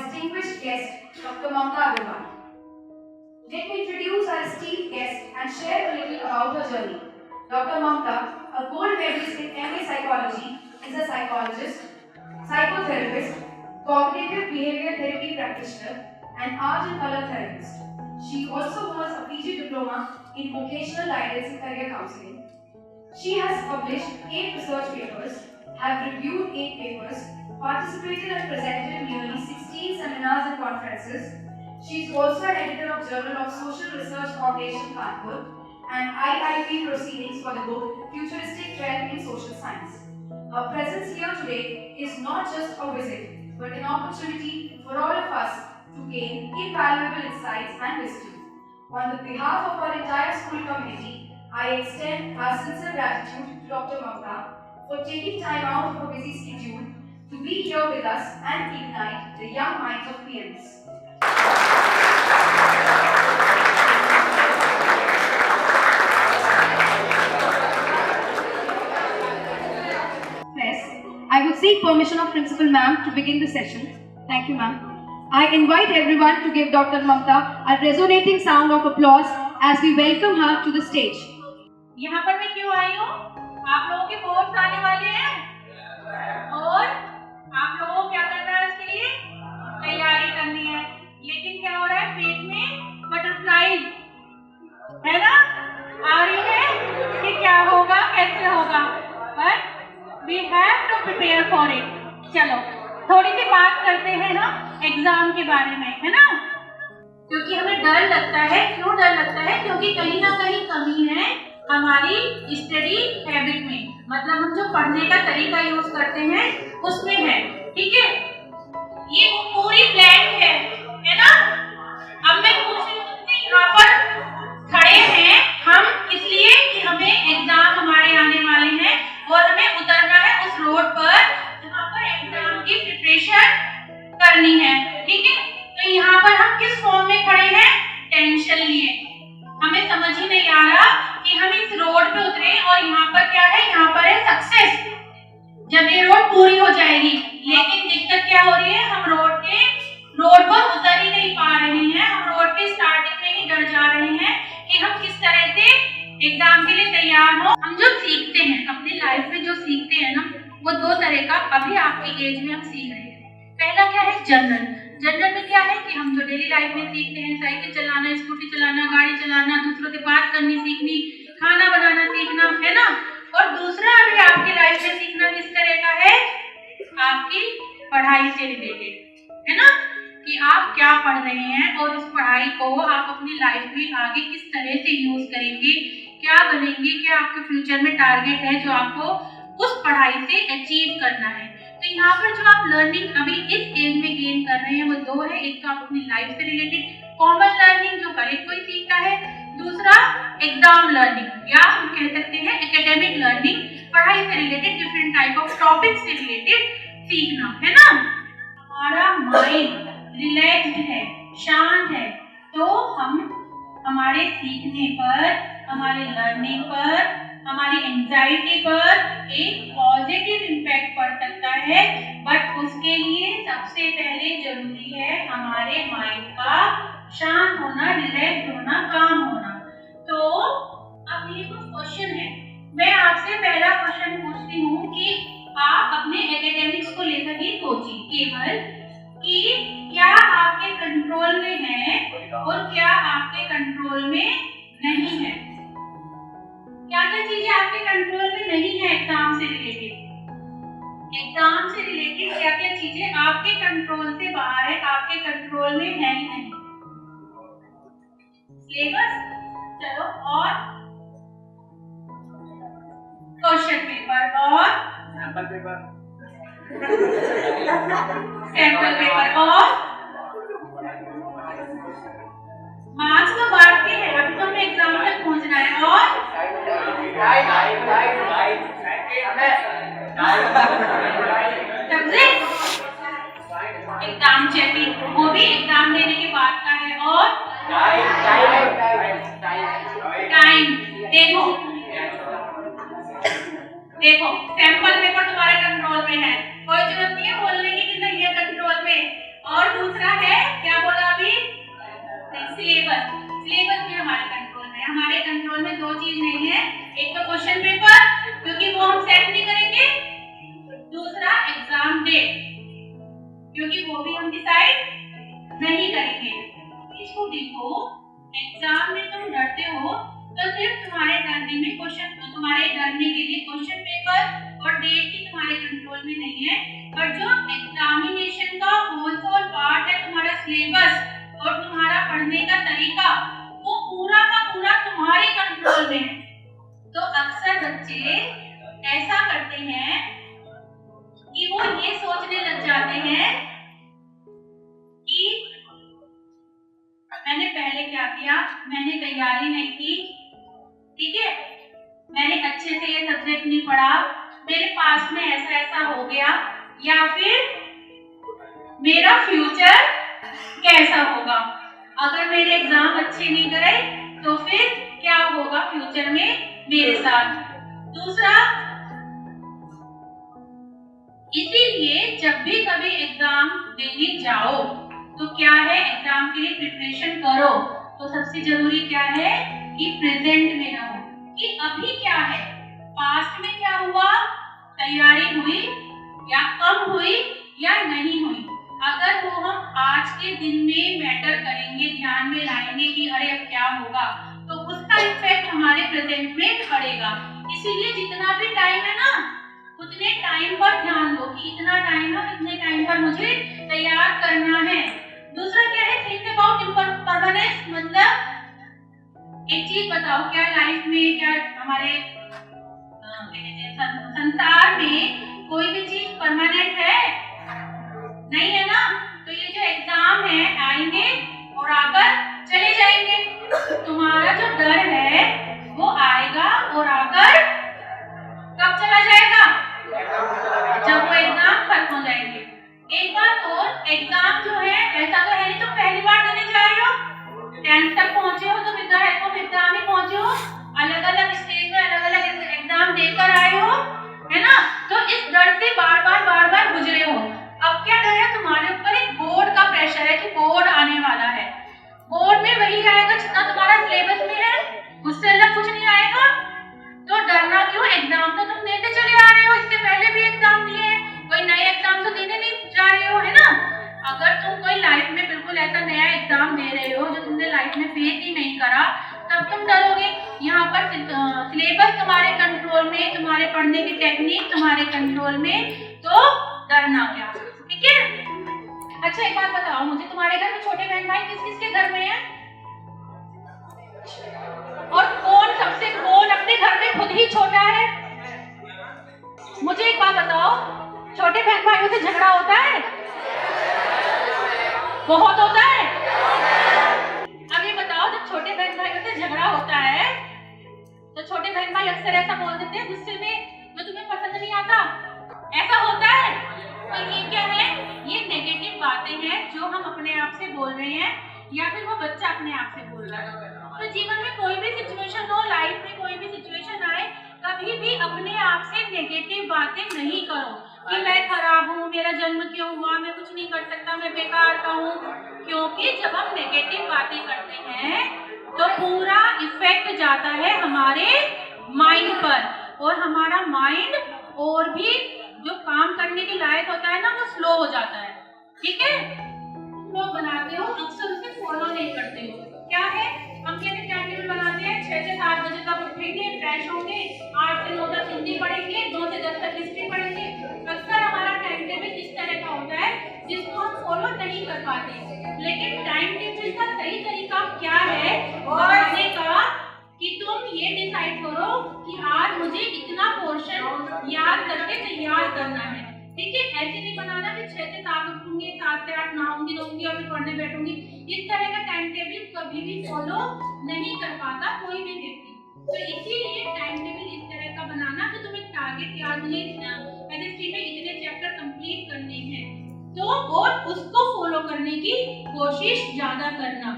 distinguished guest, Dr. Mamta Agarwal. Let me introduce our esteemed guest and share a little about her journey. Dr. Mamta, a gold medalist in MA Psychology, is a psychologist, psychotherapist, cognitive behavioral therapy practitioner, and art and color therapist. She also holds a PG diploma in vocational guidance and career counseling. She has published 8 research papers, have reviewed 8 papers, participated and presented in nearly 16 seminars and conferences. She is also an editor of Journal of Social Research Foundation, Kanpur, and IIP proceedings for the book Futuristic Trend in Social Science. Her presence here today is not just a visit, but an opportunity for all of us to gain invaluable insights and wisdom. On the behalf of our entire school community, I extend our sincere gratitude to Dr. Mamta for taking time out of her busy schedule to be here with us and ignite the young minds of PMs. I would seek permission of Principal Ma'am to begin the session. Thank you, ma'am. I invite everyone to give Dr. Mamta a resonating sound of applause as we welcome her to the stage. यहाँ पर मैं क्यों आई हूँ? आप लोगों के boards आने वाले हैं और आप लोगों को क्या करना है उसके लिए? तैयारी करनी है। लेकिन क्या हो रहा है? पेट में बटरफ्लाईज है ना? आ रही है कि क्या होगा, कैसे होगा? But we have to prepare for it. चलो थोड़ी सी बात करते हैं ना एग्जाम के बारे में, है ना? क्योंकि हमें डर लगता है। क्यों डर लगता है? क्योंकि कहीं ना कहीं कमी है हमारी स्टडी हैबिट में, मतलब हम जो पढ़ने का तरीका यूज करते हैं उसमें है। ठीक है, ये पूरी ब्लैंक है ना? अब मैं पूछ रही हूँ तुमसे यहाँ पर खड़े हैं हम इसलिए कि हमें एग्जाम हमारे आने वाले हैं और हमें उतरना है उस रोड पर जहाँ पर एग्जाम की प्रिपरेशन करनी है। ठीक है, तो यहाँ पर हम किस फॉर्म में खड़े हैं? टेंशन लिए। हमें समझ ही नहीं आ रहा कि हम इस रोड पे उतरे और यहाँ पर क्या है? यहाँ पर है सक्सेस, जब ये रोड पूरी हो जाएगी। लेकिन दिक्कत क्या हो रही है? हम रोड पर उतर ही नहीं पा रहे हैं। हम रोड के स्टार्टिंग में ही डर जा रहे हैं कि हम किस तरह से एग्जाम के लिए तैयार हो। हम जो सीखते हैं अपनी लाइफ में, जो सीखते हैं ना, वो 2 तरह का अभी आपकी एज में हम सीख रहे हैं। पहला क्या है? जनरल में क्या है कि हम जो डेली लाइफ में सीखते हैं, साइकिल चलाना, स्कूटी चलाना, गाड़ी चलाना, दूसरों से बात करनी सीखनी, खाना बनाना सीखना, है ना? और दूसरा अभी आपकी लाइफ में सीखना किस तरह का है? आपकी पढ़ाई से रिलेटेड, है ना? कि आप क्या पढ़ रहे हैं और इस पढ़ाई को आप अपनी लाइफ में आगे किस तरह से यूज करेंगे, क्या बनेंगे, क्या आपके फ्यूचर में टारगेट है जो आपको उस पढ़ाई से अचीव करना है। तो यहाँ पर जो आप लर्निंग अभी इस एज में गेन कर रहे हैं वो 2 है। एक तो आप अपनी लाइफ से रिलेटेड कॉमन लर्निंग जो हर एक कोई सीखता है, दूसरा एग्जाम लर्निंग या हम कह सकते हैं एकेडमिक लर्निंग, पढ़ाई से related different type of topic से रिलेटेड सीखना, है ना? हमारा माइंड रिलैक्स्ड है, शांत है, तो हम हमारे सीखने पर, हमारे लर्निंग पर, हमारी एंजाइटी पर एक पॉजिटिव इम्पैक्ट पड़ सकता है। बट उसके लिए सबसे पहले जरूरी है हमारे माइंड का शांत होना, रिलैक्स होना, काम होना। तो अब ये कुछ क्वेश्चन है। मैं आपसे पहला क्वेश्चन पूछती हूँ कि आप अपने एकेडमिक्स को लेकर ही सोचिए केवल कि क्या आपके कंट्रोल में है और क्या आपके कंट्रोल में नहीं है। क्या क्या चीजें आपके कंट्रोल में नहीं है एग्जाम से रिलेटेड? एग्जाम से रिलेटेड क्या क्या चीजें आपके कंट्रोल से बाहर है, आपके कंट्रोल में है ही नहीं? सिलेबस, चलो, और क्वेश्चन पेपर और सैंपल पेपर और मार्क्स तो बांट के है, अभी तो हमें एग्जाम तक पहुंचना है। और एग्जाम चेकिंग, वो भी एग्जाम देने के बाद का है। और टाइम, देखो सैंपल पेपर तुम्हारे कंट्रोल में है, कोई जरूरत नहीं है बोलने की कि नहीं है कंट्रोल में। और दूसरा है क्या बोला अभी, सिलेबस। सिलेबस भी हमारे कंट्रोल में। हमारे कंट्रोल में दो चीज नहीं है, एक तो क्वेश्चन पेपर क्योंकि वो हम सेट नहीं करेंगे, दूसरा एग्जाम डेट क्योंकि वो भी हम डिसाइड नहीं करेंगे। स्टूडेंट को एग्जाम में तुम डरते हो तो सिर्फ तुम्हारे डरने में क्वेश्चन, तुम्हारे डरने के लिए क्वेश्चन पेपर और डेट ही तुम्हारे कंट्रोल में नहीं है, पर जो एग्जामिनेशन का होल पार्ट है तुम्हारा सिलेबस और तुम्हारा पढ़ने का तरीका, वो पूरा का पूरा तुम्हारे कंट्रोल में है। तो अक्सर बच्चे ऐसा करते हैं कि वो ये सोचने लग जाते हैं कि मैंने पहले क्या किया, मैंने तैयारी नहीं की, ठीक है, मैंने अच्छे से ये सब्जेक्ट नहीं पढ़ा, मेरे पास में ऐसा ऐसा हो गया, या फिर मेरा फ्यूचर कैसा होगा, अगर मेरे एग्जाम अच्छे नहीं गए तो फिर क्या होगा फ्यूचर में मेरे साथ। दूसरा, इसीलिए जब भी कभी एग्जाम देने जाओ तो क्या है, एग्जाम के लिए प्रिपरेशन करो तो सबसे जरूरी क्या है कि प्रेजेंट में रहो, कि अभी क्या है, पास्ट में क्या हुआ, तैयारी हुई या कम हुई या नहीं हुई। अगर वो हम आज के दिन में मैटर करेंगे, ध्यान में लाएंगे कि अरे अब क्या होगा, तो उसका इफेक्ट हमारे प्रेजेंट में पड़ेगा। इसीलिए जितना भी टाइम है ना, उतने टाइम पर ध्यान दो कि इतना टाइम है, इतने टाइम पर मुझे तैयार करना है। दूसरा क्या है, थिंक अबाउट परमानेंस, मतलब एक चीज बताओ, क्या लाइफ में, क्या हमारे संसार में कोई भी चीज परमानेंट है? नहीं है ना। तो ये जो एग्जाम है, आएंगे और आकर चले जाएंगे। तुम्हारा जो डर है वो आएगा और आकर कब चला जाएगा, जब वो एग्जाम खत्म हो जाएंगे। एक बात और, एग्जाम जो है ऐसा तो है नहीं तुम पहली बार देने जा रहे हो, 10th तक पहुंचे हो तो with the help of exam में पहुंचे हो, अलग अलग स्टेज में अलग अलग एग्जाम देकर आए हो, है ना। तो इस डर से बार बार गुजरे हो। अब क्या डर है तुम्हारे ऊपर, एक बोर्ड का प्रेशर है कि बोर्ड आने वाला है, बोर्ड में वही आएगा जितना तुम्हारा सिलेबस में है, उससे अलग कुछ नहीं आएगा। तो डरना क्यों, एग्जाम तो तुम देते चले आ रहे हो, इससे पहले भी एग्जाम दिए, कोई नए एग्जाम तो देने नहीं जा रहे हो, है ना। अगर तुम कोई लाइफ में बिल्कुल ऐसा नया एग्जाम दे रहे हो जो तुमने लाइफ में फेस ही नहीं करा, तब तुम डरोगे। यहाँ पर सिलेबस तुम्हारे कंट्रोल में, तुम्हारे पढ़ने की टेक्निक तुम्हारे कंट्रोल में, तो डरना क्या, ठीक है। अच्छा एक बात बताओ मुझे, तुम्हारे घर में छोटे बहन भाई किस किस के घर में है, और कौन अपने घर में खुद ही छोटा है? मुझे एक बात बताओ, छोटे बहन भाइयों से झगड़ा होता है? बहुत होता है। अब ये बताओ, जब छोटे बहन भाइयों से झगड़ा होता है तो छोटे बहन भाई अक्सर ऐसा बोल देते हैं गुस्से में, जो तुम्हें पसंद नहीं आता, ऐसा होता है। तो ये क्या है, ये नेगेटिव बातें हैं जो हम अपने आप से बोल रहे हैं, या फिर वो बच्चा अपने आप से बोल रहा है। तो जीवन में कोई भी सिचुएशन हो, लाइफ में कोई भी सिचुएशन आए, कभी भी अपने आप से नेगेटिव बातें नहीं करो कि मैं खराब हूँ, मेरा जन्म क्यों हुआ, मैं कुछ नहीं कर सकता, मैं बेकार का हूँ। क्योंकि जब हम नेगेटिव बातें करते हैं तो पूरा इफेक्ट जाता है हमारे माइंड पर, और हमारा माइंड और भी जो काम करने के लायक होता है ना, वो स्लो हो जाता है, ठीक है। लोग बनाते हो, अक्सर उसे फॉलो नहीं करते हो। क्या है, हम कैसे टाइम टेबल बनाते हैं, 6 से 7 बजे तक उठेंगे, फ्रेश होंगे, 8 से 9 तक हिंदी पढ़ेंगे, 2 से 10 तक हिस्ट्री पढ़ेंगे। अक्सर हमारा टाइम टेबल इस तरह का होता है जिसको हम फॉलो नहीं कर पाते। लेकिन टाइम टेबल का सही तरीका क्या है बनाने का, कि तुम ये डिसाइड करो कि आज मुझे इतना पोर्शन याद करके तैयार करना है, ठीक है। ऐसे नहीं बनाना कि 6 से 7 उठूंगी, 7 से 8 नहाऊंगी धोऊंगी और फिर पढ़ने बैठूंगी। इस तरह का टाइम टेबल कभी भी फॉलो नहीं कर पाता कोई भी व्यक्ति। तो इसीलिए टाइम टेबल इस तरह का बनाना कि तुम्हें टारगेट याद नहीं, एसएसटी में इतने चैप्टर कंप्लीट करने हैं, तो और उसको फॉलो करने की कोशिश ज्यादा करना।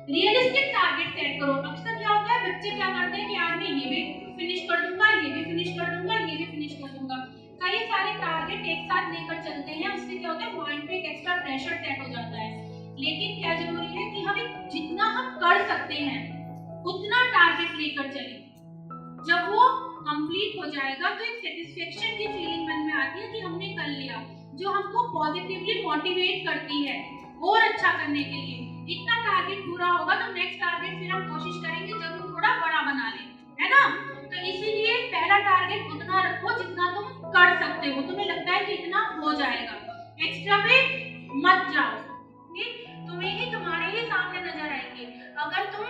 रियलिस्टिक टारगेट सेट करो। अक्सर क्या होता है, बच्चे क्या करते हैं कि आज मैं ये भी फिनिश कर दूंगा, ये भी फिनिश कर दूंगा, ये भी फिनिश कर दूंगा। कई सारे टारगेट एक साथ लेकर चलते हैं, उससे क्या होता है माइंड पे एक एक्स्ट्रा प्रेशर सेट हो जाता है। लेकिन क्या जरूरी है कि हमें जितना हम कर सकते हैं उतना टारगेट लेकर चलें। जब वो कंप्लीट हो जाएगा तो एक सेटिस्फेक्शन की फीलिंग मन में आती है कि हमने कर लिया, जो हमको पॉजिटिवली मोटिवेट करती है और अच्छा करने के लिए। इतना टारगेट पूरा होगा तो नेक्स्ट टारगेट फिर हम कोशिश करेंगे जरूर थोड़ा बड़ा बना लें, है ना। तो इसीलिए पहला टारगेट उतना रखो जितना तुम कर सकते हो, तुम्हें लगता है कि इतना हो जाएगा, एक्स्ट्रा पे मत जाओ। ठीक, तुम्हें ही तुम्हारे ही सामने नजर आएंगे। अगर तुम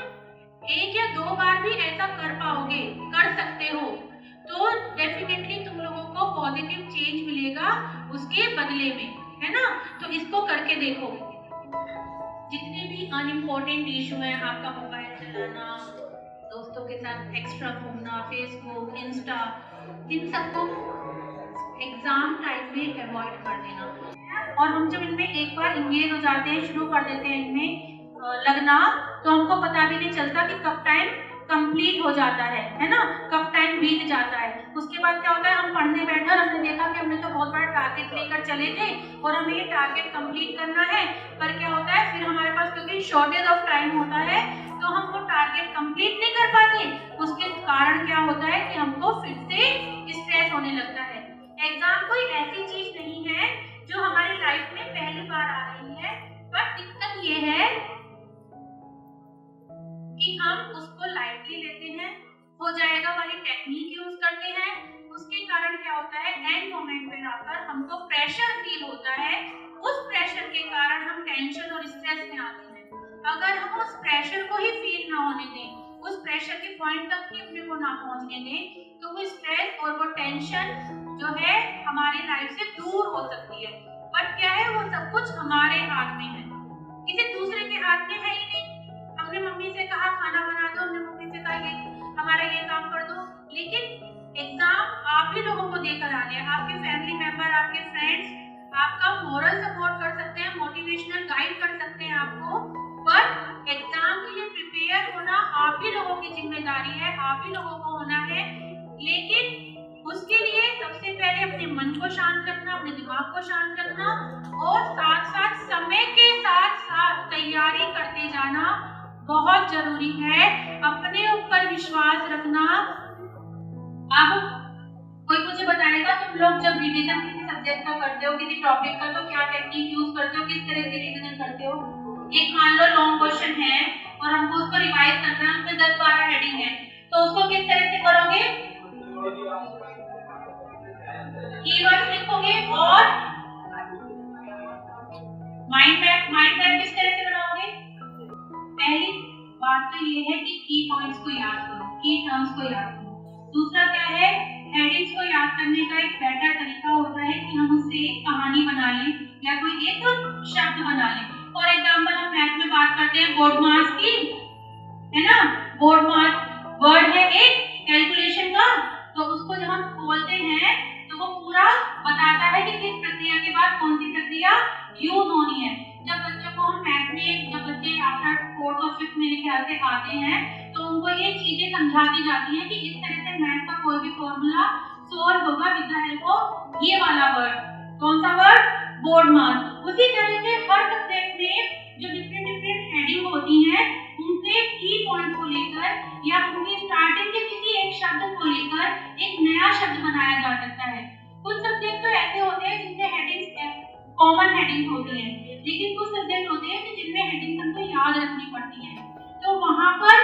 एक या दो बार भी ऐसा कर पाओगे, कर सकते हो, तो डेफिनेटली तुम लोगों को पॉजिटिव चेंज मिलेगा उसके बदले में, है ना। तो इसको करके देखो। जितने भी अनइम्पोर्टेंट इशू है, आपका मोबाइल चलाना, दोस्तों के साथ एक्स्ट्रा घूमना, फेसबुक, इंस्टा, इन सबको एग्जाम टाइम में अवॉइड कर देना। और हम जब इनमें एक बार इंगेज हो जाते हैं, शुरू कर देते हैं इनमें लगना, तो हमको पता भी नहीं चलता कि कब टाइम कंप्लीट हो जाता है ना, कब टाइम बीत जाता है। उसके बाद क्या होता है, हम पढ़ने बैठे और हमने देखा कि हमने तो बहुत बड़ा टारगेट लेकर चले थे और हमें ये टारगेट कंप्लीट करना है, पर क्या होता है फिर हमारे पास क्योंकि शॉर्टेज ऑफ टाइम होता है तो हम वो टारगेट कंप्लीट नहीं कर पाते। उसके कारण क्या होता है कि हमको फिर से स्ट्रेस होने लगता है। एग्जाम कोई ऐसी चीज नहीं है जो हमारी लाइफ में पहली बार आ रही है, पर दिक्कत ये है कि हम उसको लाइटली लेते हैं, हो जाएगा वाली टेक्निक यूज करते हैं। उसके कारण क्या होता है, एंड मोमेंट पे आकर हमको प्रेशर फील होता है। उस प्रेशर के कारण हम टेंशन और स्ट्रेस में आते हैं। अगर हम उस प्रेशर को ही फील ना होने दें, उस प्रेशर के पॉइंट तक ही अपने को ना पहुंचने दें, तो वो स्ट्रेस और वो टेंशन जो है हमारी लाइफ से दूर हो सकती है। बट क्या है, वो सब कुछ हमारे हाथ में है, किसी दूसरे के हाथ में है ही नहीं। हमने मम्मी से कहा खाना बना दो, हमने मम्मी से कहा ये हमारा ये काम कर दो, लेकिन एग्जाम आप ही लोगों को देकर आ रहे हैं। आपके फैमिली मेंबर, आपके फ्रेंड्स आपका मोरल सपोर्ट कर सकते हैं, मोटिवेशनल गाइड कर सकते हैं आपको, पर एग्जाम के लिए प्रिपेयर होना आप ही लोगों की जिम्मेदारी है, आप ही लोगों को होना है। लेकिन उसके लिए सबसे पहले अपने मन को शांत रखना, अपने दिमाग को शांत रखना, और साथ साथ समय के साथ साथ तैयारी करते जाना बहुत जरूरी है। अपने ऊपर विश्वास रखना। अब कोई मुझे बताएगा, तुम लोग जब रिवीजन किसी सब्जेक्ट का करते हो, किसी टॉपिक का, तो क्या टेक्निक यूज करते हो, किस तरह से रिवीजन करते हो? एक मान लो लॉन्ग क्वेश्चन है और हमको उसको रिवाइज करना है, उसमें 10-12 हेडिंग है, तो उसको किस तरह से करोगे? कीवर्ड्स लिखोगे और माइंड मैप किस तरह से बनाओगे? पहली बात तो ये है कि की पॉइंट्स को याद करो, की टर्म्स को याद करो। दूसरा क्या है, हेडिंग्स को याद करने का एक बेटर तरीका होता है कि हम उससे एक कहानी बना लें या कोई एक शब्द बना लें। फॉर एग्जांपल हम मैथ में बात करते हैं बोर्ड मास की, है ना, बोर्ड मास वर्ड है एक कैलकुलेशन का, तो उसको जब हम खोलते हैं तो वो पूरा बताता है कि किस प्रक्रिया के बाद कौन सी प्रक्रिया यूज होनी है। जब बच्चों को हम मैथ में, जब बच्चे आफ्टर 4th और 5th मेरे ख्याल से आते हैं, तो उनको ये चीजें समझा दी जाती हैं कि इस तरह से मैथ का कोई भी फॉर्मूला सॉल्व होगा विद द हेल्प ऑफ ये वाला वर्ड। कौन सा वर्ड? बोर्ड मास। उसी तरह से हर सब्जेक्ट में जो डिफरेंट हेडिंग होती हैं, उनके की पॉइंट को लेकर या उनकी स्टार्टिंग के किसी एक शब्द को लेकर एक नया शब्द बनाया जा सकता है। कुछ सब्जेक्ट तो ऐसे होते हैं जिनमें हेडिंग्स कॉमन हेडिंग होती है, लेकिन कुछ सब्जेक्ट होते हैं कि जिनमें हेडिंग हमको याद रखनी पड़ती है। तो वहां पर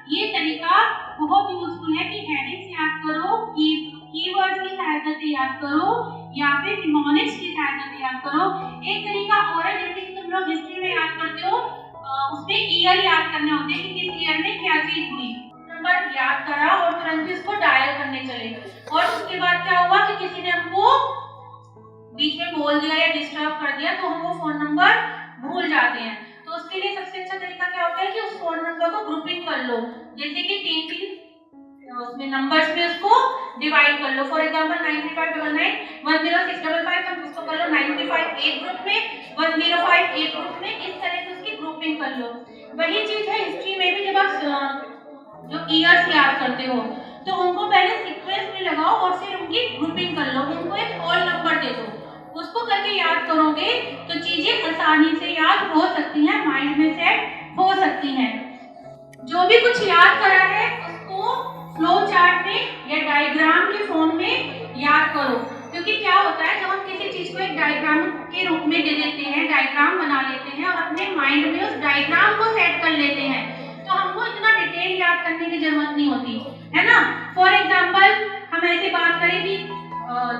ये तरीका बहुत यूजफुल है कि हेडिंग्स याद करो, कीवर्ड्स की सहायता से याद करो, या फिर निमोनिक्स की सहायता से याद करो। एक तरीका और है, जैसे कि तुम लोग हिस्ट्री में याद करते हो, उसमें ईयर याद करने होते हैं कि किस ईयर में क्या चीज हुई। नंबर याद करा और तुरंत इसको डायल करने चले, और उसके बाद क्या हुआ कि किसी ने हमको बीच में बोल दिया या डिस्टर्ब कर दिया, तो हम वो फोन नंबर भूल जाते हैं। तो उसके लिए सबसे अच्छा तरीका क्या होता है कि उस फोन नंबर को ग्रुपिंग कर लो, जैसे कि 3-3 उसमें नंबर्स में उसको डिवाइड कर लो। फॉर एग्जांपल 9359910655, हम उसको कर लो 95 एक ग्रुप में, 105 एक ग्रुप में, इस तरह से उसकी ग्रुपिंग कर लो। वही चीज है हिस्ट्री में भी, जब आप जो ईयर्स याद करते हो, तो उनको पहले सीक्वेंस में लगाओ और फिर उनकी ग्रुपिंग कर लो, उनको एक होल नंबर दे दो, उसको करके याद करोगे तो चीजें आसानी से याद हो सकती हैं, माइंड में सेट हो सकती हैं। जो भी कुछ याद करा है उसको फ्लो चार्ट में या डायग्राम के फॉर्म में याद करो, क्योंकि क्या होता है जब हम किसी चीज को एक डायग्राम के रूप में दे देते हैं, डायग्राम बना लेते हैं और अपने माइंड में उस डायग्राम को सेट कर लेते हैं, तो हमको इतना डिटेल याद करने की जरूरत नहीं होती है ना। फॉर एग्जाम्पल हम ऐसे बात करें कि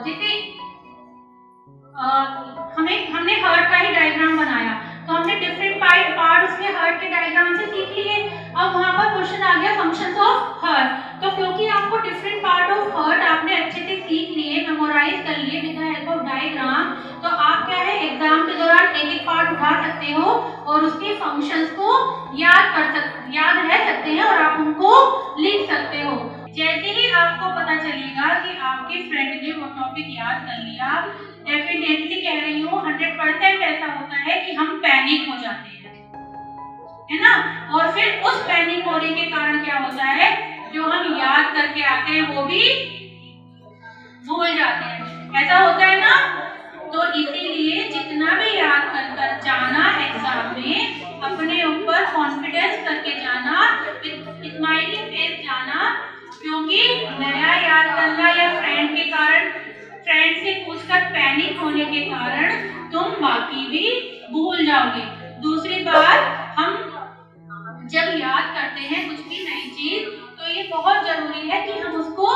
जैसे हमने हर्ट का ही डायग्राम बनाया, तो हमने डिफरेंट पार्ट उसमें हर्ट के डायग्राम से सीख लिए। अब वहां पर क्वेश्चन आ गया फंक्शंस ऑफ हर्ट, तो क्योंकि आपको डिफरेंट पार्ट ऑफ हर्ट आपने अच्छे से सीख लिए, मेमोराइज कर लिए with the help of diagram, तो आप क्या है एग्जाम के दौरान एक एक पार्ट उठा सकते हो और उसके फंक्शंस को याद रह सकते हैं और आप उनको लिख सकते हो। जैसे ही आपको पता चलेगा कि आपके फ्रेंड ने वो टॉपिक याद कर लिया, डेफिनेटली कह रही हूँ 100% ऐसा होता है कि हम पैनिक हो जाते हैं, है ना। और फिर उस पैनिक होने के कारण क्या होता है, जो हम याद करके आते हैं वो भी भूल जाते हैं, ऐसा होता है ना। तो इसीलिए जितना भी याद कर जाना एग्जाम में, अपने ऊपर कॉन्फिडेंस करके जाना, स्माइलिंग फेस जाना, क्योंकि नया याद करना या फ्रेंड से पूछकर पैनिक होने के कारण तुम बाकी भी भूल जाओगे। दूसरी बात, हम जब याद करते हैं कुछ भी नई चीज, तो ये बहुत जरूरी है कि हम उसको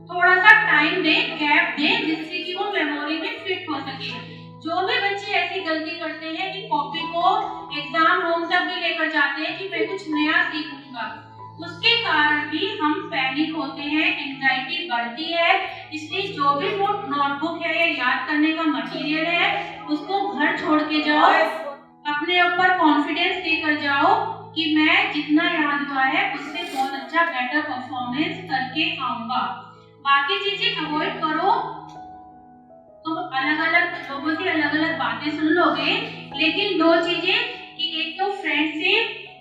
थोड़ा सा टाइम दें, गैप दें, जिससे कि वो मेमोरी में फिट हो सके। जो भी बच्चे ऐसी गलती करते हैं कि कॉपी को एग्जाम रूम तक भी लेकर जाते हैं कि मैं कुछ नया सीखूंगा, उसके कारण भी हम पैनिक होते हैं, एंजाइटी बढ़ती है। इसलिए जो भी नोटबुक है या याद करने का मटेरियल है उसको घर छोड़ के जाओ, अपने ऊपर कॉन्फिडेंस लेकर जाओ कि मैं जितना याद हुआ है उससे बहुत अच्छा बेटर परफॉर्मेंस करके आऊंगा। बाकी चीजें अवॉइड करो, तुम अलग अलग लोगों से अलग अलग बातें सुन लोगे, लेकिन दो चीजें कि एक तो फ्रेंड से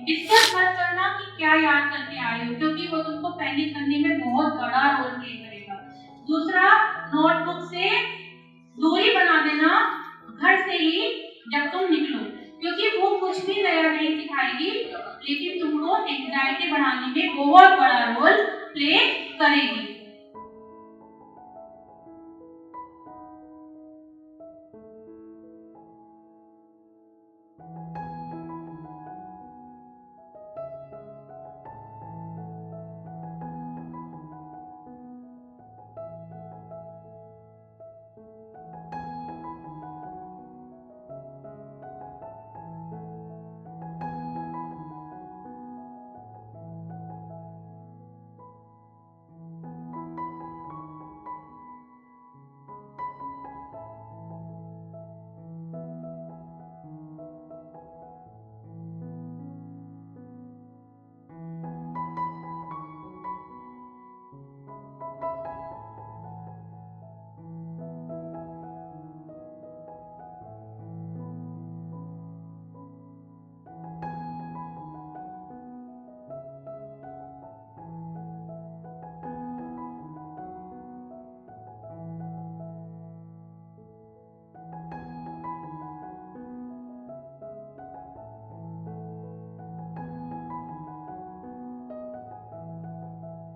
डिस्कस मत करना कि क्या याद करके आए हो, क्योंकि वो तुमको पैनिक करने में बहुत बड़ा रोल प्ले करेगा। दूसरा, नोटबुक से दूरी बना देना घर से ही जब तुम निकलो, क्योंकि वो कुछ भी नया नहीं सिखाएगी, लेकिन तुमको एंजाइटी बढ़ाने में बहुत